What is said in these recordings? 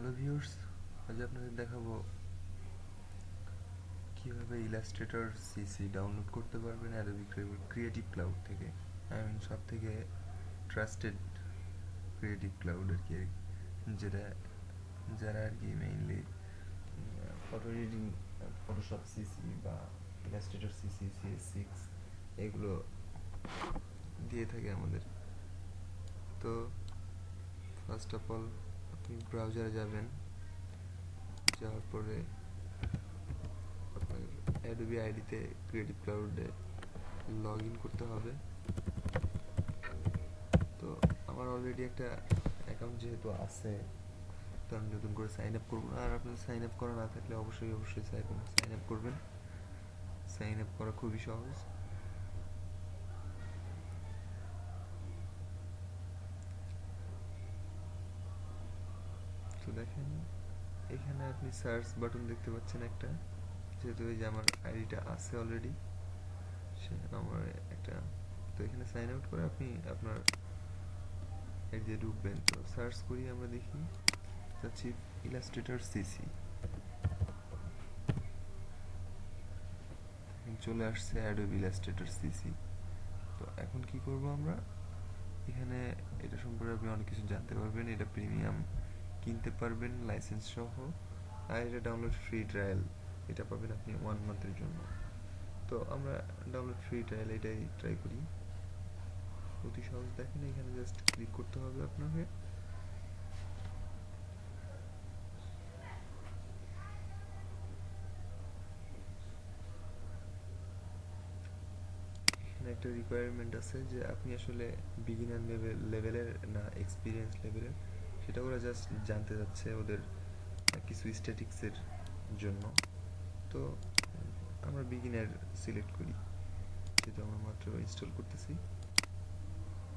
Hello viewers, আজ আপনাদের দেখাবো কিভাবে ইলাস্ট্রেটর সিসি ডাউনলোড করতে পারবেন অ্যাডোবি ক্রিয়েটিভ ক্লাউড থেকে। সব থেকে ট্রাস্টেড ক্রিয়েটিভ ক্লাউড আর কি, যেটা যারা আর কি mainly photo editing, Photoshop CC বা ইলাস্ট্রেটর সিসি, CS6 এগুলো দিয়ে থাকে আমাদের। তো ফার্স্ট অফ অল আপনি ব্রাউজারে যাবেন, যাওয়ার পরে আপনার অ্যাডোবি আইডিতে ক্রিয়েটিভ ক্লাউডে লগ ইন করতে হবে। তো আমার অলরেডি একটা অ্যাকাউন্ট যেহেতু আছে, তো আমি নতুন করে সাইন আপ করবো না। আর আপনার সাইন আপ করা না থাকলে অবশ্যই সাইন আপ করবেন। সাইন আপ করা খুবই সহজ। তো দেখেন, এখানে আপনি সার্চ বাটন দেখতে পাচ্ছেন একটা, যেহেতু এই যে আমার আইডিটা আছে অলরেডি, সে আমার একটা, তো এখানে সাইন আউট করে আপনি আপনার এই যে ঢুকবেন। তো সার্চ করি, আমরা দেখি যাচ্ছি ইলাস্ট্রেটর সিসি, চলে আসছে অ্যাডোবি ইলাস্ট্রেটর সিসি। তো এখন কি করব আমরা, এখানে এটা সম্পর্কে আপনি অনেক কিছু জানতে পারবেন। এটা প্রিমিয়াম কিনতে পারবেন লাইসেন্স সহ, আর এটা ডাউনলোড ফ্রি ট্রায়াল, এটা পাবেন আপনি 1 মান্থের জন্য। তো আমরা ডাউনলোড ফ্রি ট্রায়াল এটাই ট্রাই করি। অতি সহজ, দেখেন এখানে জাস্ট ক্লিক করতে হবে আপনাকে। এখানে একটা রিকোয়ারমেন্ট আছে যে আপনি আসলে বিগিনার লেভেলের না এক্সপিরিয়েন্স লেভেলের, সেটা ওরা জাস্ট জানতে যাচ্ছে ওদের কিছু স্ট্যাটিক্সের জন্য। তো আমরা বিগিনার সিলেক্ট করি, যেহেতু আমরা মাত্র ইনস্টল করতেছি।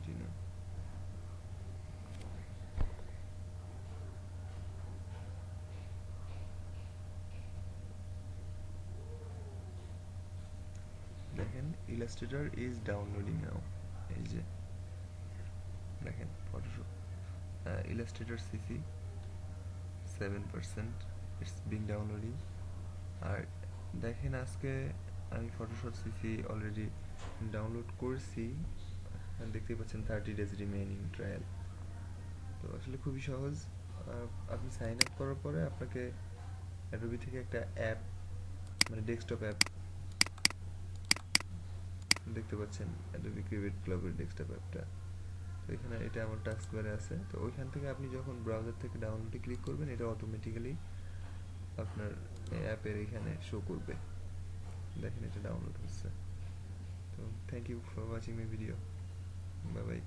জি না, দেখেন ইলাস্ট্রেটর ইজ ডাউনলোডিং নাও। এই যে দেখেন Photoshop Illustrator CC 7% it's being downloading. আর দেখেন আজকে আমি ফটোশপ সিসি অলরেডি ডাউনলোড করছি, দেখতেই পাচ্ছেন 30 days রিমেইনিং ট্রায়াল। তো আসলে খুবই সহজ। আপনি সাইন আপ করার পরে আপনাকে অ্যাডোবি থেকে একটা অ্যাপ, মানে ডেস্কটপ অ্যাপ দেখতে পাচ্ছেন, অ্যাডোবি ক্রিয়েটিভ ক্লাবের ডেস্কটপ অ্যাপটা। তো এখানে এটা আমার টাস্ক বারে আছে। তো ওইখান থেকে আপনি যখন ব্রাউজার থেকে ডাউনলোডে ক্লিক করবেন, এটা অটোমেটিক্যালি আপনার অ্যাপের এখানে শো করবে। দেখেন এটা ডাউনলোড হচ্ছে। তো thank you for watching my video, bye by.